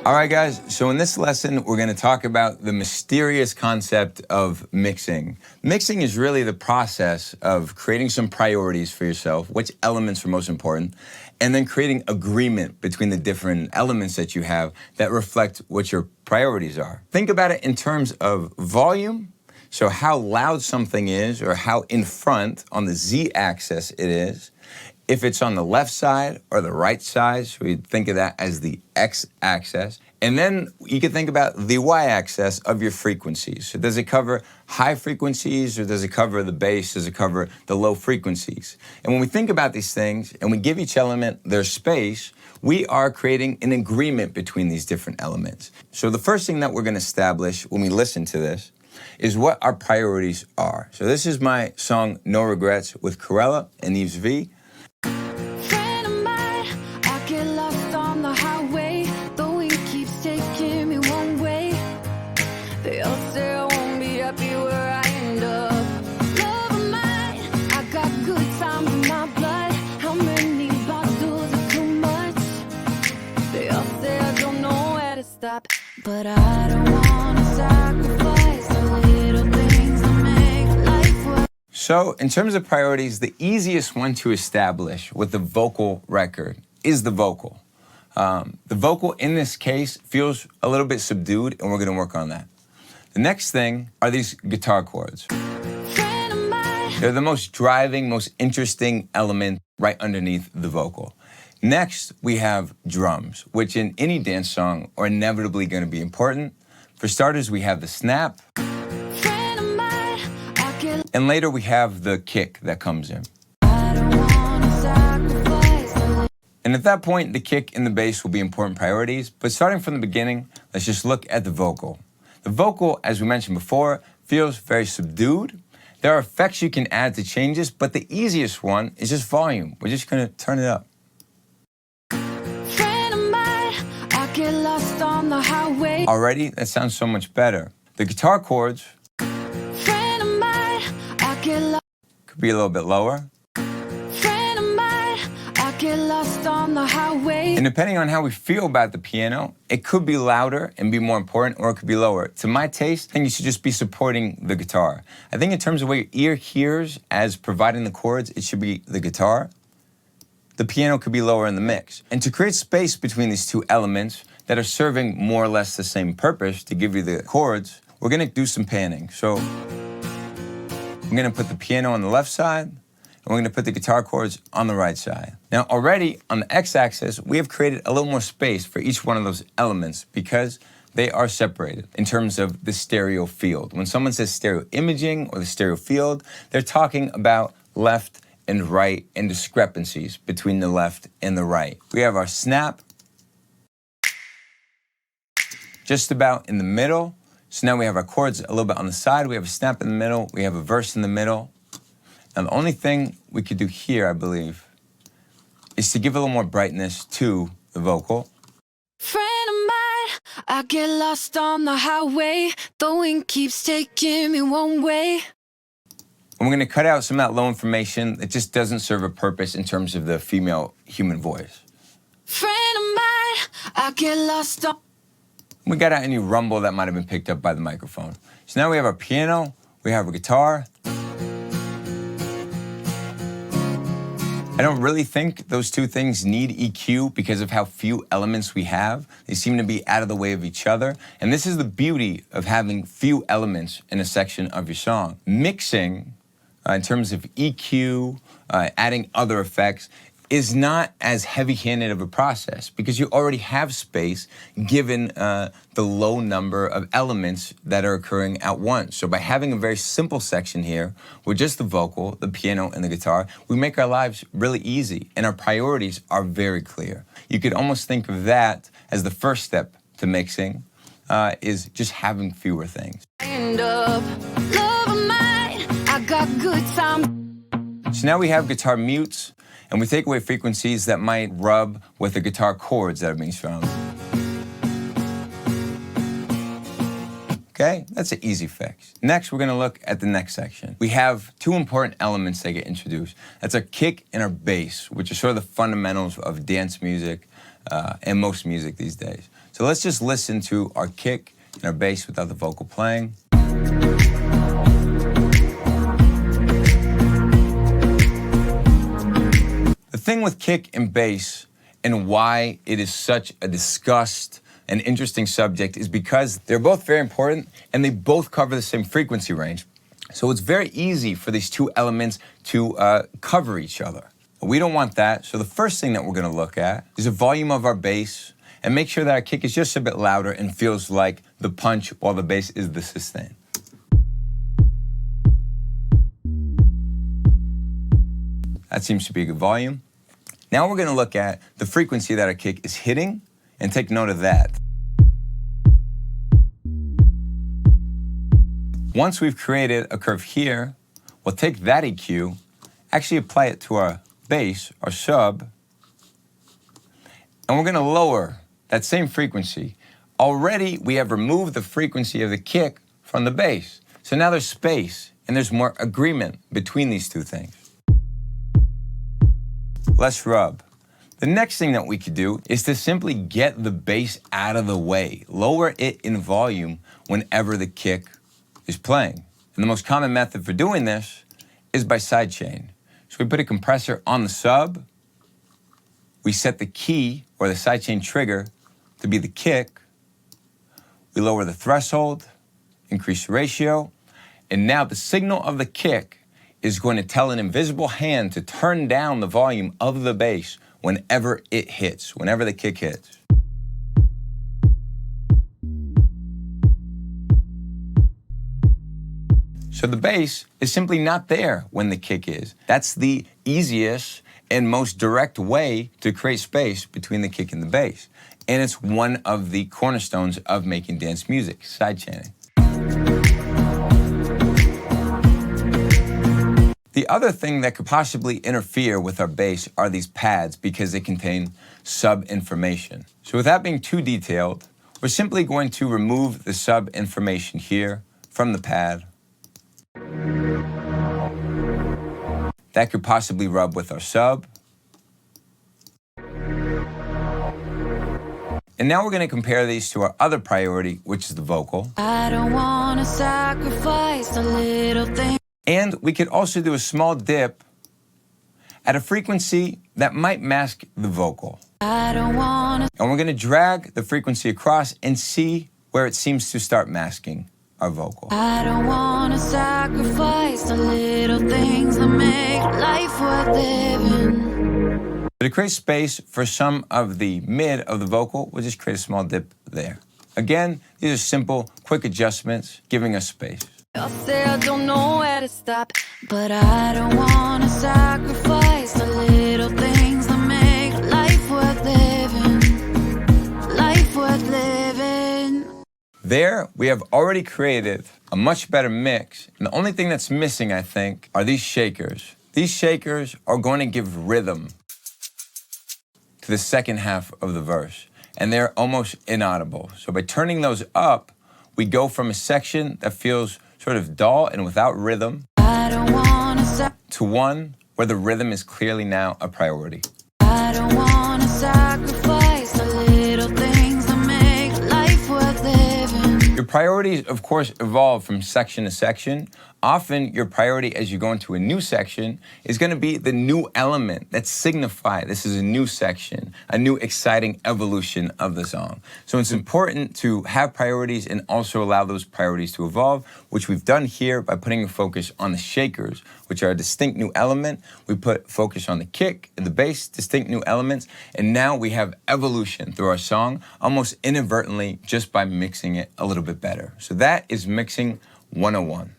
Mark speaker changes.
Speaker 1: All right, guys, so in this lesson, we're going to talk about the mysterious concept of mixing. Mixing is really the process of creating some priorities for yourself, which elements are most important, and then creating agreement between the different elements that you have that reflect what your priorities are. Think about it in terms of volume, so how loud something is or how in front on the z-axis it is. If it's on the left side or the right side, so we think of that as the x-axis. And then you can think about the y-axis of your frequencies. So does it cover high frequencies or does it cover the bass? Does it cover the low frequencies? And when we think about these things and we give each element their space, we are creating an agreement between these different elements. So the first thing that we're going to establish when we listen to this is what our priorities are. So this is my song No Regrets with Corella and Yves V.
Speaker 2: But I don't wanna sacrifice the little things that make life worth.
Speaker 1: So in terms of priorities, the easiest one to establish with the vocal record is the vocal. The vocal in this case feels a little bit subdued, and we're gonna work on that. The next thing are these guitar chords. They're the most driving, most interesting element right underneath the vocal. Next, we have drums, which in any dance song are inevitably going to be important. For starters, we have the snap. And later, we have the kick that comes in. And at that point, the kick and the bass will be important priorities. But starting from the beginning, let's just look at the vocal. The vocal, as we mentioned before, feels very subdued. There are effects you can add to changes, but the easiest one is just volume. We're just going to turn it up. Already, that sounds so much better. The guitar chords could be a little bit lower. And depending on how we feel about the piano, it could be louder and be more important, or it could be lower. To my taste, I think you should just be supporting the guitar. I think in terms of what your ear hears as providing the chords, it should be the guitar. The piano could be lower in the mix. And to create space between these two elements that are serving more or less the same purpose to give you the chords, we're gonna do some panning. So I'm gonna put the piano on the left side, and we're gonna put the guitar chords on the right side. Now already on the x-axis, we have created a little more space for each one of those elements because they are separated in terms of the stereo field. When someone says stereo imaging or the stereo field, they're talking about left and right and discrepancies between the left and the right. We have our snap just about in the middle. So now we have our chords a little bit on the side. We have a snap in the middle. We have a verse in the middle. Now the only thing we could do here, I believe, is to give a little more brightness to the vocal.
Speaker 2: Friend of mine, I get lost on the highway. The wind keeps taking me one way.
Speaker 1: And we're gonna cut out some of that low information that just doesn't serve a purpose in terms of the female human voice.
Speaker 2: Friend of mine, I get lost on.
Speaker 1: We got out any rumble that might have been picked up by the microphone. So now we have our piano, we have a guitar. I don't really think those two things need EQ because of how few elements we have. They seem to be out of the way of each other. And this is the beauty of having few elements in a section of your song. Mixing, in terms of EQ, adding other effects, is not as heavy-handed of a process because you already have space given the low number of elements that are occurring at once. So by having a very simple section here with just the vocal, the piano, and the guitar, we make our lives really easy and our priorities are very clear. You could almost think of that as the first step to mixing, is just having fewer things. So now we have guitar mutes, and we take away frequencies that might rub with the guitar chords that are being strummed. Okay, that's an easy fix. Next, we're gonna look at the next section. We have two important elements that get introduced. That's our kick and our bass, which are sort of the fundamentals of dance music and most music these days. So So let's just listen to our kick and our bass without the vocal playing. The thing with kick and bass and why it is such a discussed and interesting subject is because they're both very important and they both cover the same frequency range. So it's very easy for these two elements to cover each other. We don't want that, so the first thing that we're gonna look at is the volume of our bass and make sure that our kick is just a bit louder and feels like the punch while the bass is the sustain. That seems to be a good volume. Now we're gonna look at the frequency that our kick is hitting and take note of that. Once we've created a curve here, we'll take that EQ, actually apply it to our bass, our sub, and we're gonna lower that same frequency. Already we have removed the frequency of the kick from the bass. So now there's space and there's more agreement between these two things. Less rub. The next thing that we could do is to simply get the bass out of the way, lower it in volume whenever the kick is playing. And the most common method for doing this is by sidechain. So we put a compressor on the sub, we set the key or the sidechain trigger to be the kick, we lower the threshold, increase the ratio, and now the signal of the kick is going to tell an invisible hand to turn down the volume of the bass whenever it hits, whenever the kick hits. So the bass is simply not there when the kick is. That's the easiest and most direct way to create space between the kick and the bass. And it's one of the cornerstones of making dance music, sidechaining. The other thing that could possibly interfere with our bass are these pads because they contain sub information. So without being too detailed, we're simply going to remove the sub information here from the pad. That could possibly rub with our sub. And now we're going to compare these to our other priority, which is the vocal.
Speaker 2: I don't wanna sacrifice a little thing.
Speaker 1: And we could also do a small dip at a frequency that might mask the vocal.
Speaker 2: I don't wanna.
Speaker 1: And we're going to drag the frequency across and see where it seems to start masking our vocal.
Speaker 2: I don't wanna sacrifice the little things that make life worth living.
Speaker 1: But to create space for some of the mid of the vocal, we'll just create a small dip there. Again, these are simple, quick adjustments, giving us space.
Speaker 2: I say I don't know where to stop, but I don't wanna sacrifice the little things that make life worth living. Life worth living.
Speaker 1: There, we have already created a much better mix. And the only thing that's missing, I think, are these shakers. These shakers are going to give rhythm to the second half of the verse. And they're almost inaudible. So by turning those up, we go from a section that feels sort of dull and without rhythm to one where the rhythm is clearly now a priority.
Speaker 2: I don't wanna sacrifice the little things that make life worth living.
Speaker 1: Your priorities, of course, evolve from section to section. Often, your priority as you go into a new section is going to be the new element that signify this is a new section, a new exciting evolution of the song. So it's important to have priorities and also allow those priorities to evolve, which we've done here by putting a focus on the shakers, which are a distinct new element. We put focus on the kick and the bass, distinct new elements, and now we have evolution through our song, almost inadvertently just by mixing it a little bit better. So that is Mixing 101.